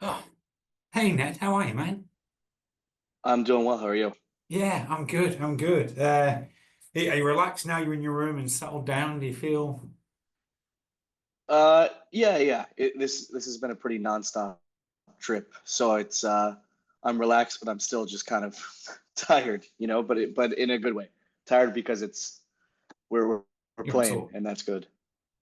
Oh, hey Ned, how are you, man? I'm doing well. How are you? Yeah, I'm good. I'm good. Are you relaxed now? You're in your room and settled down. Do you feel? Yeah. This has been a pretty nonstop trip, so I'm relaxed, but I'm still just kind of tired, but in a good way. Tired because we're You're on playing, tour. and that's good.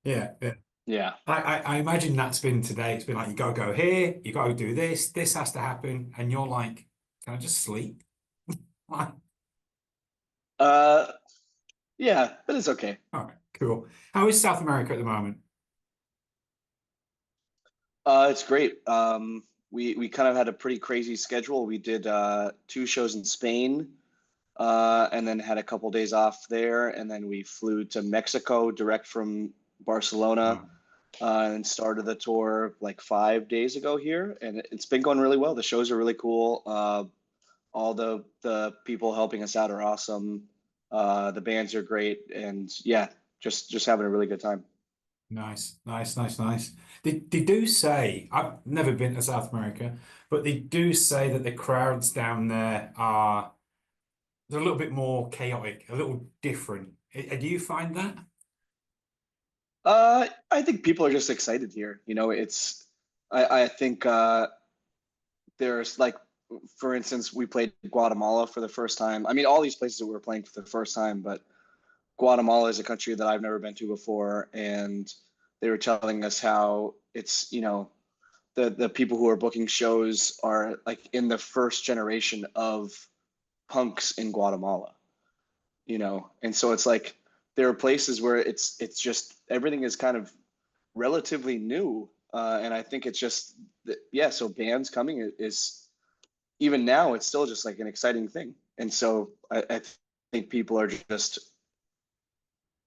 Yeah, yeah. Yeah. I imagine that's been today. It's been like you gotta go here, you gotta do this, this has to happen, and you're like, can I just sleep? Like, Uh, yeah, but it's okay. all right, cool. How is South America at the moment? It's great. We kind of had a pretty crazy schedule. We did two shows in Spain, and then had a couple days off there, and then we flew to Mexico direct from Barcelona, Wow. and started the tour like 5 days ago here, and it's been going really well. The shows are really cool. All the people helping us out are awesome. The bands are great, and yeah, just having a really good time. Nice, nice, nice, nice. They do say, I've never been to South America, but they do say that the crowds down there are they're a little bit more chaotic, a little different. Do you find that? I think people are just excited here. I think there's like, for instance, we played Guatemala for the first time. I mean, all these places that we were playing for the first time, but Guatemala is a country that I've never been to before, and they were telling us how the people who are booking shows are like in the first generation of punks in Guatemala, and so it's like there are places where it's just everything is kind of relatively new, and I think it's just yeah. So bands coming is even now it's still just like an exciting thing, and so I think people are just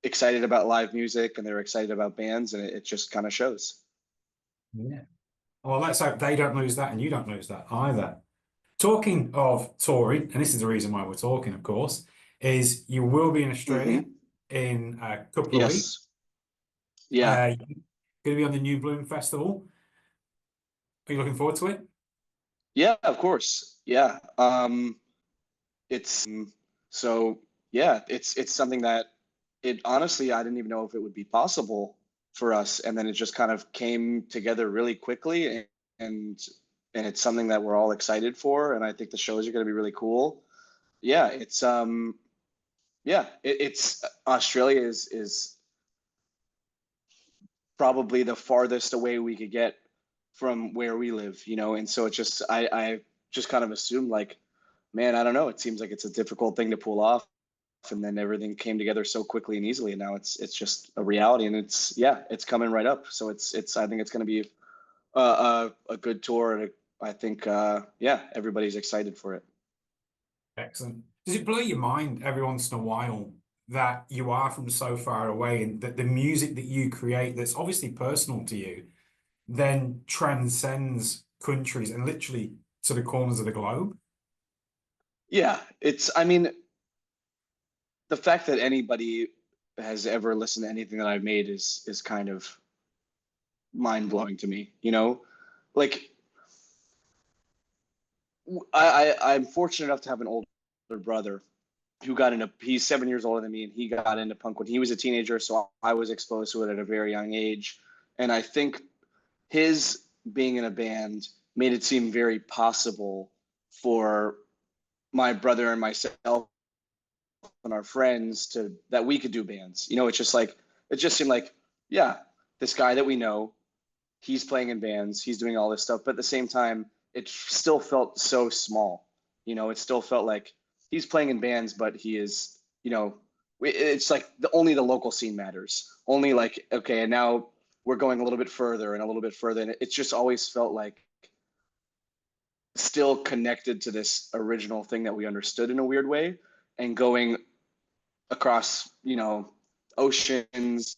excited about live music and they're excited about bands, and it just kind of shows. Yeah. Well, let's hope they don't lose that and you don't lose that either. Talking of touring, and this is the reason why we're talking, of course, is you will be in Australia Hmm. in a couple of weeks. Yes. Yeah. Going to be on the New Bloom Festival. Are you looking forward to it? Yeah, of course. Yeah. It's so yeah, it's something that it honestly I didn't even know if it would be possible for us, and then it just kind of came together really quickly, and and it's something that we're all excited for, and I think the shows are going to be really cool. Yeah, it's Australia is probably the farthest away we could get from where we live, and so it just I just kind of assumed like, man, I don't know, it seems like it's a difficult thing to pull off, and then everything came together so quickly and easily, and now it's just a reality, and it's yeah, it's coming right up. So it's I think it's going to be a good tour, and I think yeah, everybody's excited for it. Excellent. Does it blow your mind every once in a while that you are from so far away and that the music that you create that's obviously personal to you then transcends countries and literally to the corners of the globe? Yeah, it's I mean, the fact that anybody has ever listened to anything that I've made is kind of mind blowing to me. Like I'm fortunate enough to have an older brother who got into. He's 7 years older than me, and he got into punk when he was a teenager. So I was exposed to it at a very young age, and I think his being in a band made it seem very possible for my brother and myself and our friends to that we could do bands. It's just like it just seemed like yeah, this guy that we know, he's playing in bands, he's doing all this stuff, but at the same time, it still felt so small. It still felt like he's playing in bands, but he is, it's like only the local scene matters. Only like, okay, and now we're going a little bit further and a little bit further. And it's just always felt like still connected to this original thing that we understood in a weird way, and going across, oceans,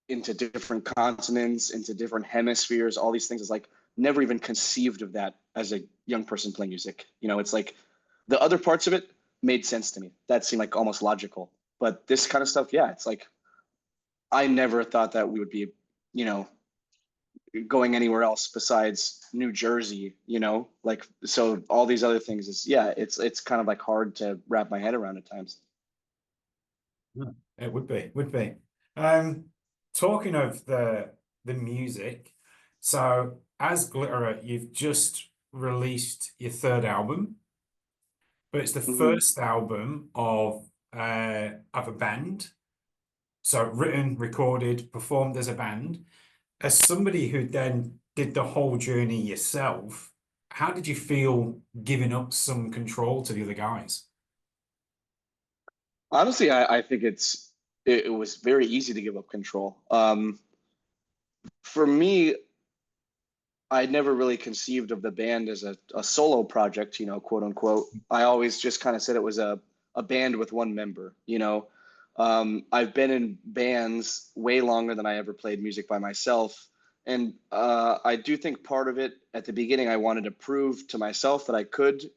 into different continents, into different hemispheres, all these things is like never even conceived of that as a young person playing music. It's like the other parts of it made sense to me. That seemed like almost logical. But this kind of stuff, yeah, it's like I never thought that we would be, you know, going anywhere else besides New Jersey, you know, like, so all these other things is, yeah, it's kind of like hard to wrap my head around at times. Yeah, it would be. Um, Talking of the music, so as Glitterer, you've just released your third album, but it's the Hmm. first album of a band. So written, recorded, performed as a band. As somebody who then did the whole journey yourself, how did you feel giving up some control to the other guys? Honestly, I think it was very easy to give up control. For me, I never really conceived of the band as a solo project, you know, quote unquote. I always just kind of said it was a band with one member, you know. I've been in bands way longer than I ever played music by myself. And I do think part of it at the beginning, I wanted to prove to myself that I could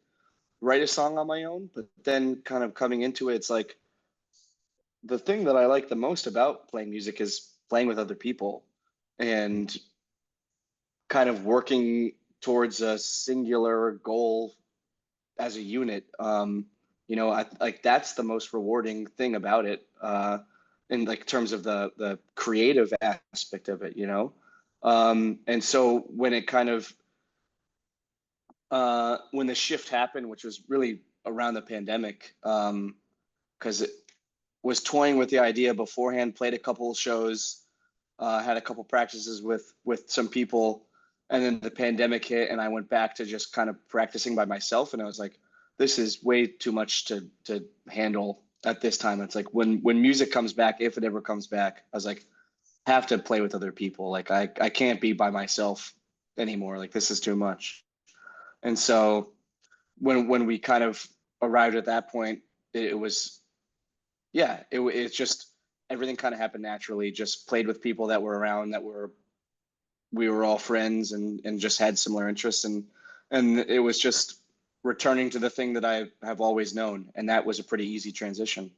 write a song on my own. But then kind of coming into it, it's like the thing that I like the most about playing music is playing with other people and kind of working towards a singular goal as a unit. You know, like that's the most rewarding thing about it, in like terms of the creative aspect of it. You know, and so when it kind of when the shift happened, which was really around the pandemic, because it was toying with the idea beforehand, played a couple shows, had a couple practices with some people, and then the pandemic hit, and I went back to just kind of practicing by myself, and I was like, this is way too much to handle at this time. It's like when music comes back, if it ever comes back, I was like, have to play with other people. Like I can't be by myself anymore. Like this is too much. And so when we kind of arrived at that point, it was, yeah, it's just everything kind of happened naturally. Just played with people that were around, that were, we were all friends and just had similar interests, and it was just returning to the thing that I have always known, and that was a pretty easy transition.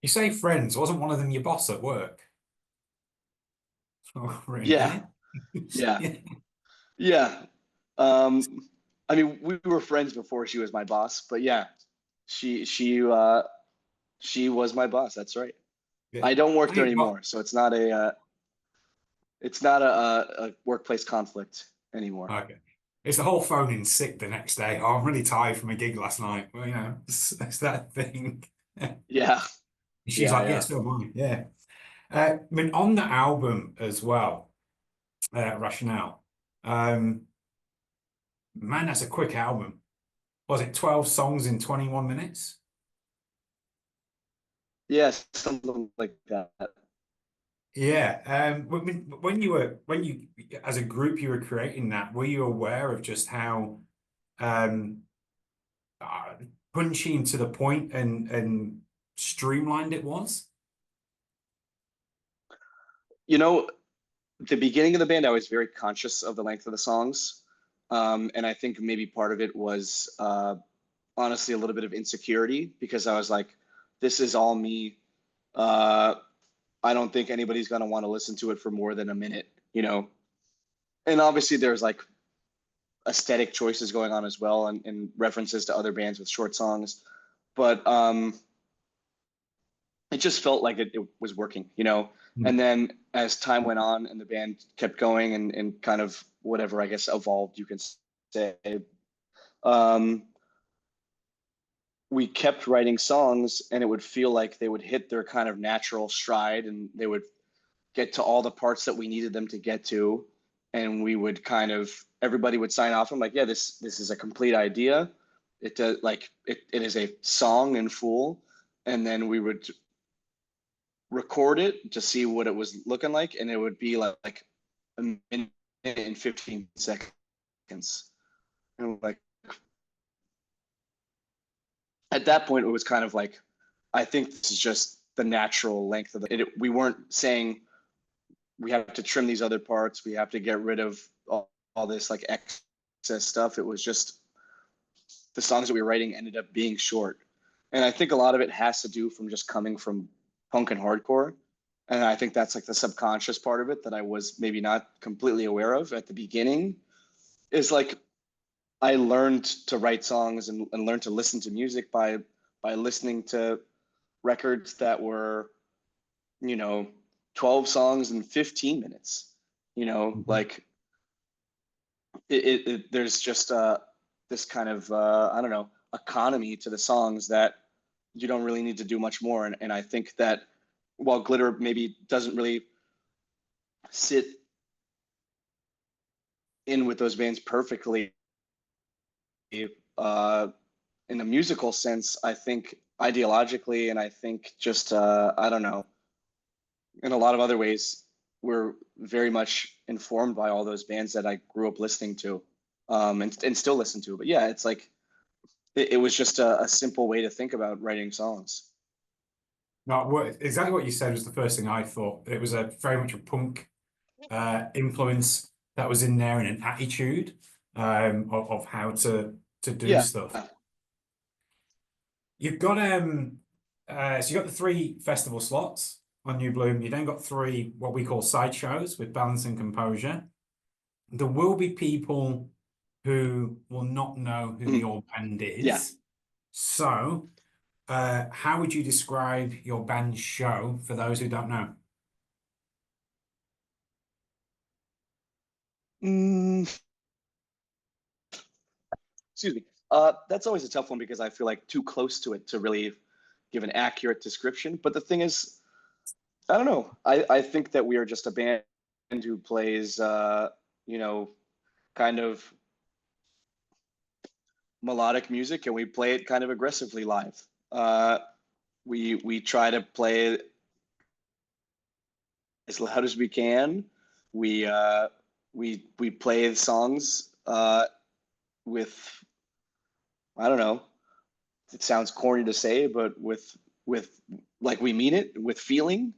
You say friends, wasn't one of them your boss at work? Oh, Yeah, really? yeah, Yeah. yeah. Um, I mean, we were friends before she was my boss, but yeah, she she uh, she was my boss. That's right. Yeah. I don't work there Hey, anymore, so it's not a workplace conflict anymore. okay. It's the whole phoning sick the next day. Oh, I'm really tired from a gig last night. Well, it's that thing. Yeah, She's yeah, like, yeah, yeah. so am I. Yeah. I mean, on the album as well, Rationale. Um, Man, that's a quick album. Was it 12 songs in 21 minutes? Yes, something like that. Yeah. When you, as a group, you were creating that, were you aware of just how um, uh, punchy and to the point and streamlined it was? You know, the beginning of the band, I was very conscious of the length of the songs. And I think maybe part of it was honestly a little bit of insecurity because I was like, this is all me. Uh, I don't think anybody's going to want to listen to it for more than a minute, you know? And obviously, there's like aesthetic choices going on as well, and references to other bands with short songs. But it just felt like it was working, you know. Hmm. And then as time went on and the band kept going and kind of whatever I guess evolved, you can say, um, we kept writing songs, and it would feel like they would hit their kind of natural stride, and they would get to all the parts that we needed them to get to, and we would kind of, everybody would sign off. I'm like, yeah, this is a complete idea. It does, like it is a song in full, and then we would record it to see what it was looking like, and it would be like a minute and 15 seconds. And like at that point, it was kind of like, I think this is just the natural length of it. We weren't saying we have to trim these other parts, we have to get rid of all this like excess stuff. It was just the songs that we were writing ended up being short. And I think a lot of it has to do from just coming from punk and hardcore. And I think that's like the subconscious part of it that I was maybe not completely aware of at the beginning, is like I learned to write songs and learned to listen to music by listening to records that were, 12 songs in 15 minutes. Mhm. Like there's just this kind of I don't know, economy to the songs that you don't really need to do much more. And I think that while glitter maybe doesn't really sit in with those bands perfectly, uh, in a musical sense, I think ideologically, and I think just I don't know, in a lot of other ways, we're very much informed by all those bands that I grew up listening to, and still listen to. But yeah, it's like it was just a simple way to think about writing songs. No, exactly what you said was the first thing I thought. It was a very much a punk influence that was in there, and an attitude of how to do Yeah. stuff. You've got so you got the three festival slots on New Bloom. You then got three what we call side shows with balance and composure. There will be people who will not know who Mhm. your band Yeah. is. So, how would you describe your band's show for those who don't know? Mm, excuse me. That's always a tough one because I feel like too close to it to really give an accurate description. But the thing is, I don't know. I think that we are just a band who plays, you know, kind of melodic music, and we play it kind of aggressively live. Uh, we try to play it as loud as we can. We we play the songs with, I don't know. It sounds corny to say, but with like we mean it with feeling.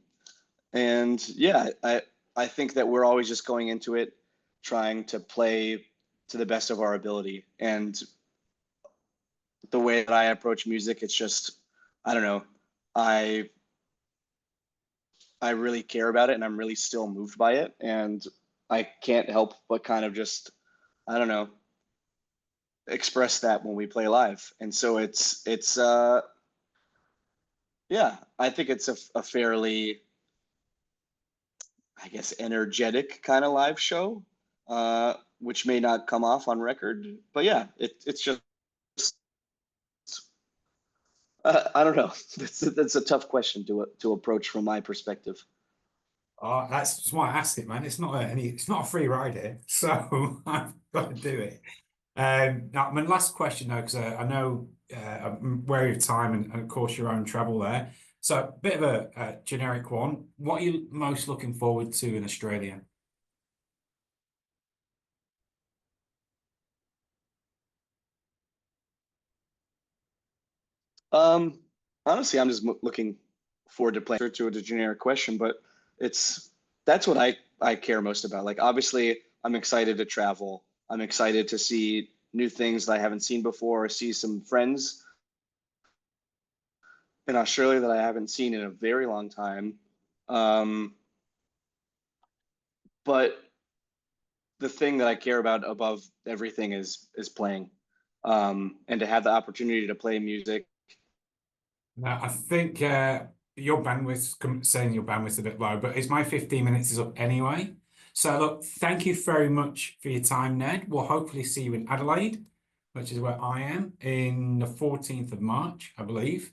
And yeah, I think that we're always just going into it trying to play to the best of our ability. And the way that I approach music, it's just, I don't know, I I really care about it and I'm really still moved by it. And I can't help but kind of just, I don't know, express that when we play live. And so it's yeah, I think it's a fairly, I guess, energetic kind of live show, which may not come off on record. But yeah, it's just, I don't know. That's a tough question to approach from my perspective. Oh, that's why I asked it, man. It's not a free ride here, so I've got to do it. Now, my last question though, because I know I'm wary of time and of course your own travel there. So, a bit of a generic one. What are you most looking forward to in Australia? Um, Honestly, I'm just looking forward to playing to a generic question, but it's that's what I care most about. Like obviously, I'm excited to travel. I'm excited to see new things that I haven't seen before, see some friends in Australia that I haven't seen in a very long time. Um, but the thing that I care about above everything is playing, and to have the opportunity to play music. Now, I think your bandwidth's saying your bandwidth's a bit low, but it's my 15 minutes is up anyway. So, look, thank you very much for your time, Ned. We'll hopefully see you in Adelaide, which is where I am, in the 14th of March, I believe.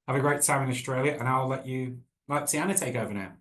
Have a great time in Australia, and I'll let Tiana take over now.